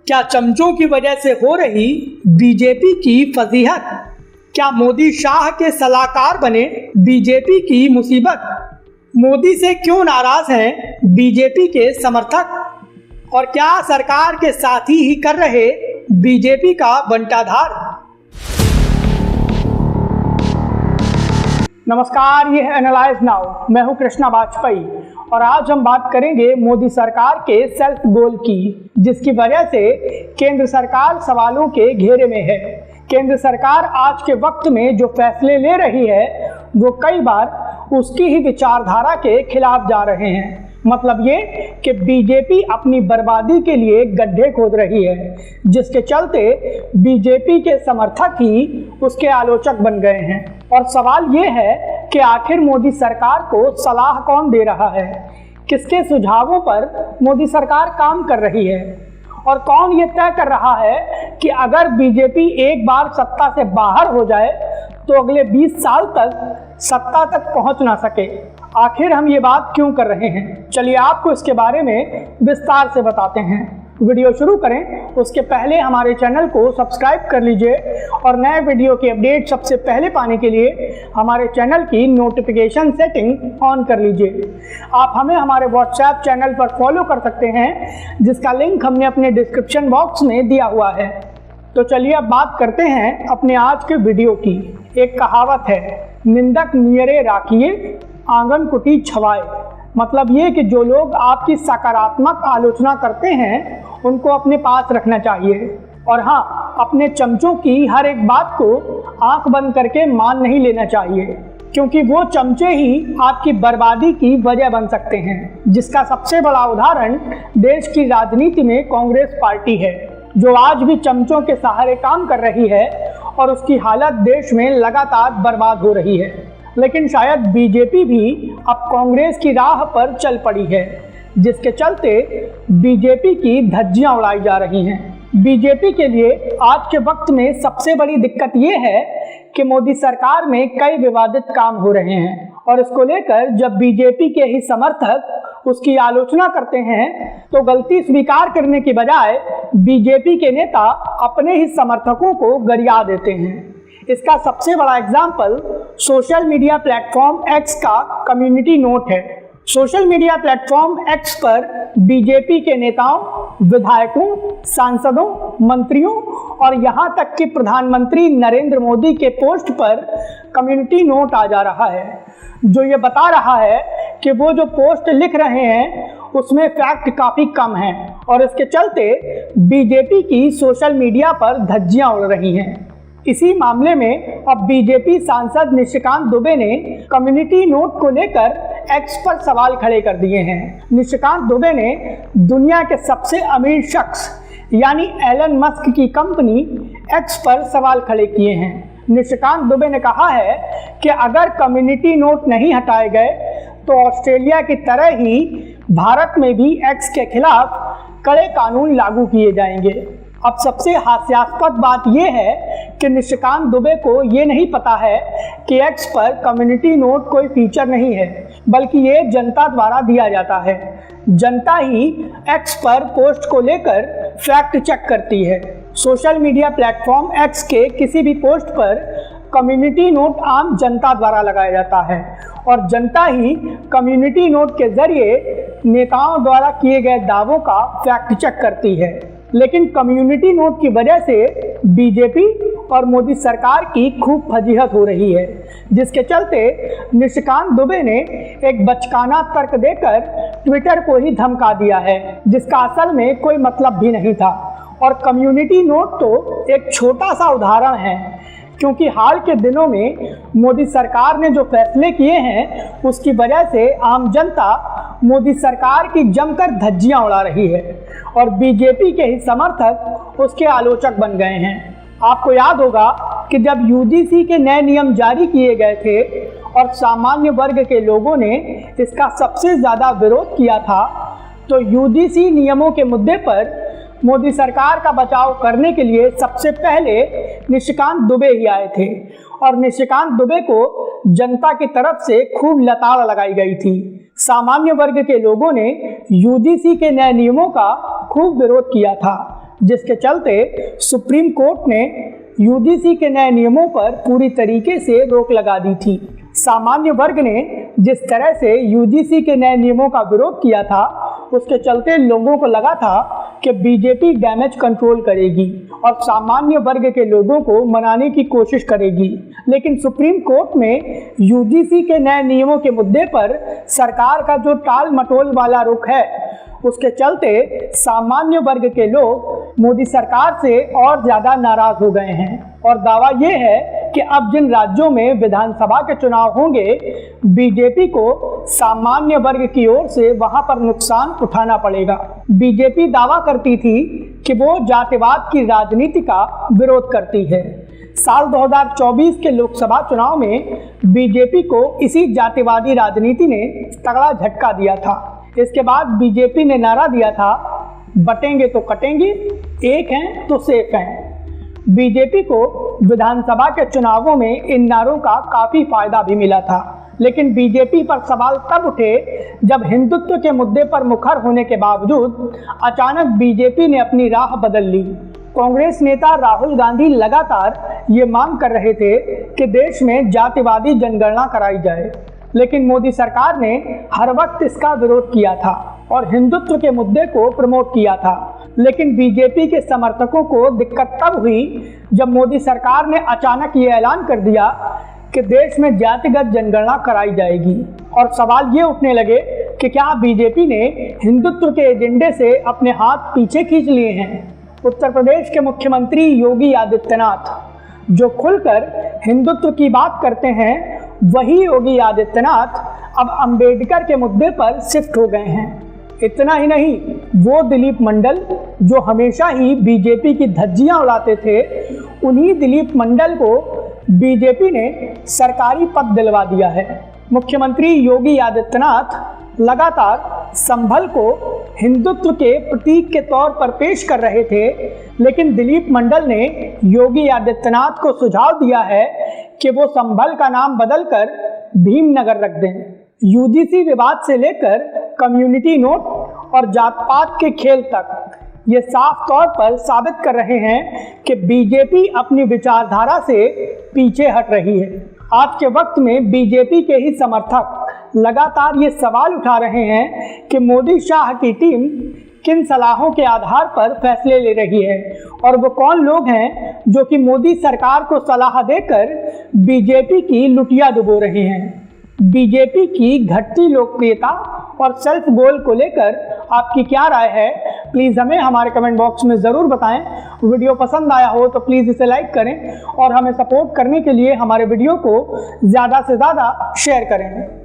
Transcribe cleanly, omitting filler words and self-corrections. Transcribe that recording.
क्या चमचों की वजह से हो रही बीजेपी की फजीहत? क्या मोदी शाह के सलाहकार बने बीजेपी की मुसीबत? मोदी से क्यों नाराज हैं बीजेपी के समर्थक? और क्या सरकार के साथी ही कर रहे बीजेपी का बंटाधार? नमस्कार, ये है एनालाइज नाउ। मैं हूं कृष्णा वाजपेयी और आज हम बात करेंगे मोदी सरकार के सेल्फ गोल की, जिसकी वजह से केंद्र सरकार सवालों के घेरे में है। केंद्र सरकार आज के वक्त में जो फैसले ले रही है वो कई बार उसकी ही विचारधारा के खिलाफ जा रहे हैं। मतलब ये कि बीजेपी अपनी बर्बादी के लिए गड्ढे खोद रही है, जिसके चलते बीजेपी के समर्थक ही उसके आलोचक बन गए हैं। और सवाल ये है कि आखिर मोदी सरकार को सलाह कौन दे रहा है, किसके सुझावों पर मोदी सरकार काम कर रही है, और कौन ये तय कर रहा है कि अगर बीजेपी एक बार सत्ता से बाहर हो जाए तो अगले 20 साल तक सत्ता तक पहुंच ना सके। आखिर हम ये बात क्यों कर रहे हैं, चलिए आपको इसके बारे में विस्तार से बताते हैं। वीडियो शुरू करें उसके पहले हमारे चैनल को सब्सक्राइब कर लीजिए और नए वीडियो की अपडेट सबसे पहले पाने के लिए हमारे चैनल की नोटिफिकेशन सेटिंग ऑन कर लीजिए। आप हमें हमारे व्हाट्सएप चैनल पर फॉलो कर सकते हैं, जिसका लिंक हमने अपने डिस्क्रिप्शन बॉक्स में दिया हुआ है। तो चलिए अब बात करते हैं अपने आज के वीडियो की। एक कहावत है, निंदक नियरे राखिए आंगन कुटी छवाए। मतलब ये कि जो लोग आपकी सकारात्मक आलोचना करते हैं उनको अपने पास रखना चाहिए, और हाँ, अपने चमचों की हर एक बात को आंख बंद करके मान नहीं लेना चाहिए, क्योंकि वो चमचे ही आपकी बर्बादी की वजह बन सकते हैं। जिसका सबसे बड़ा उदाहरण देश की राजनीति में कांग्रेस पार्टी है, जो आज भी चमचों के सहारे काम कर रही है और उसकी हालत देश में लगातार बर्बाद हो रही है। लेकिन शायद बीजेपी भी अब कांग्रेस की राह पर चल पड़ी है, जिसके चलते बीजेपी की धज्जियां उड़ाई जा रही हैं। बीजेपी के लिए आज के वक्त में सबसे बड़ी दिक्कत ये है कि मोदी सरकार में कई विवादित काम हो रहे हैं, और इसको लेकर जब बीजेपी के ही समर्थक उसकी आलोचना करते हैं तो गलती स्वीकार करने की बजाय बीजेपी के नेता अपने ही समर्थकों को गरिया देते हैं। इसका सबसे बड़ा example social media platform x का कम्युनिटी नोट है। सोशल मीडिया प्लेटफॉर्म एक्स पर बीजेपी के नेताओं, विधायकों, सांसदों, मंत्रियों और यहां तक कि प्रधानमंत्री नरेंद्र मोदी के पोस्ट पर कम्युनिटी नोट आ जा रहा है, जो ये बता रहा है कि वो जो पोस्ट लिख रहे हैं उसमें फैक्ट काफ़ी कम है, और इसके चलते बीजेपी की सोशल मीडिया पर धज्जियां उड़ रही हैं। इसी मामले में अब बीजेपी सांसद निशिकांत दुबे ने कम्युनिटी नोट को लेकर एक्स पर सवाल खड़े कर दिए हैं। निशिकांत दुबे ने दुनिया के सबसे अमीर शख्स यानी एलन मस्क की कंपनी एक्स पर सवाल खड़े किए हैं। निशिकांत दुबे ने कहा है कि अगर कम्युनिटी नोट नहीं हटाए गए तो ऑस्ट्रेलिया की तरह ही भारत में भी एक्स के खिलाफ कड़े कानून लागू किए जाएंगे। अब सबसे हास्यास्पद बात यह है कि निशिकांत दुबे को ये नहीं पता है कि एक्स पर कम्युनिटी नोट कोई फीचर नहीं है, बल्कि ये जनता द्वारा दिया जाता है। जनता ही एक्स पर पोस्ट को लेकर फैक्ट चेक करती है। सोशल मीडिया प्लेटफॉर्म एक्स के किसी भी पोस्ट पर कम्युनिटी नोट आम जनता द्वारा लगाया जाता है, और जनता ही कम्युनिटी नोट के जरिए नेताओं द्वारा किए गए दावों का फैक्ट चेक करती है। लेकिन कम्युनिटी नोट की वजह से बीजेपी और मोदी सरकार की खूब फजीहत हो रही है, जिसके चलते निशिकांत दुबे ने एक बचकाना तर्क देकर ट्विटर को ही धमका दिया है, जिसका असल में कोई मतलब भी नहीं था। और कम्युनिटी नोट तो एक छोटा सा उदाहरण है, क्योंकि हाल के दिनों में मोदी सरकार ने जो फैसले किए हैं उसकी वजह से आम जनता मोदी सरकार की जमकर धज्जियां उड़ा रही है, और बीजेपी के ही समर्थक उसके आलोचक बन गए हैं। आपको याद होगा कि जब यूजीसी के नए नियम जारी किए गए थे और सामान्य वर्ग के लोगों ने इसका सबसे ज़्यादा विरोध किया था, तो यूजीसी नियमों के मुद्दे पर मोदी सरकार का बचाव करने के लिए सबसे पहले निशिकांत दुबे ही आए थे, और निशिकांत दुबे को जनता की तरफ से खूब लताड़ लगाई गई थी। सामान्य वर्ग के लोगों ने यूजीसी के नए नियमों का खूब विरोध किया था, जिसके चलते सुप्रीम कोर्ट ने यूजीसी के नए नियमों पर पूरी तरीके से रोक लगा दी थी। सामान्य वर्ग ने जिस तरह से यूजीसी के नए नियमों का विरोध किया था, उसके चलते लोगों को लगा था कि बीजेपी डैमेज कंट्रोल करेगी और सामान्य वर्ग के लोगों को मनाने की कोशिश करेगी। लेकिन सुप्रीम कोर्ट में यूजीसी के नए नियमों के मुद्दे पर सरकार का जो टाल मटोल वाला रुख है, उसके चलते सामान्य वर्ग के लोग मोदी सरकार से और ज्यादा नाराज हो गए हैं। और दावा यह है कि अब जिन राज्यों में विधानसभा के चुनाव होंगे, बीजेपी को सामान्य वर्ग की ओर से वहां पर नुकसान उठाना पड़ेगा। बीजेपी दावा करती थी कि वो जातिवाद की राजनीति का विरोध करती है। साल 2024 के लोकसभा चुनाव में बीजेपी को इसी जातिवादी राजनीति ने तगड़ा झटका दिया था। इसके बाद बीजेपी ने नारा दिया था, बटेंगे तो कटेंगे, एक हैं तो सेफ हैं। बीजेपी को विधानसभा के चुनावों में इन नारों का काफी फायदा भी मिला था, लेकिन बीजेपी पर सवाल तब उठे जब हिंदुत्व के मुद्दे पर मुखर होने के बावजूद अचानक बीजेपी ने अपनी राह बदल ली। कांग्रेस नेता राहुल गांधी लगातार ये मांग कर रहे थे कि देश में जातिवादी जनगणना कराई जाए, लेकिन मोदी सरकार ने हर वक्त इसका विरोध किया था और हिंदुत्व के मुद्दे को प्रमोट किया था। लेकिन बीजेपी के समर्थकों को दिक्कत तब हुई जब मोदी सरकार ने अचानक ये ऐलान कर दिया कि देश में जातिगत जनगणना कराई जाएगी। और सवाल ये उठने लगे कि क्या बीजेपी ने हिंदुत्व के एजेंडे से अपने हाथ पीछे खींच लिए हैं। उत्तर प्रदेश के मुख्यमंत्री योगी आदित्यनाथ जो खुलकर हिंदुत्व की बात करते हैं, वही योगी आदित्यनाथ अब अंबेडकर के मुद्दे पर शिफ्ट हो गए हैं। इतना ही नहीं, वो दिलीप मंडल जो हमेशा ही बीजेपी की धज्जियां उड़ाते थे, उन्हीं दिलीप मंडल को बीजेपी ने सरकारी पद दिलवा दिया है। मुख्यमंत्री योगी आदित्यनाथ लगातार संभल को हिंदुत्व के प्रतीक के तौर पर पेश कर रहे थे, लेकिन दिलीप मंडल ने योगी आदित्यनाथ को सुझाव दिया है कि वो संभल का नाम बदलकर भीमनगर रख दें। यूजीसी विवाद से लेकर कम्युनिटी नोट और जात पात के खेल तक ये साफ तौर पर साबित कर रहे हैं कि बीजेपी अपनी विचारधारा से पीछे हट रही है। आज के वक्त में बीजेपी के ही समर्थक लगातार ये सवाल उठा रहे हैं कि मोदी शाह की टीम किन सलाहों के आधार पर फैसले ले रही है और वो कौन लोग हैं जो कि मोदी सरकार को सलाह देकर बीजेपी की लुटिया डुबो रहे हैं। बीजेपी की घटती लोकप्रियता और सेल्फ गोल को लेकर आपकी क्या राय है, प्लीज़ हमें हमारे कमेंट बॉक्स में ज़रूर बताएं। वीडियो पसंद आया हो तो प्लीज़ इसे लाइक करें और हमें सपोर्ट करने के लिए हमारे वीडियो को ज़्यादा से ज़्यादा शेयर करें।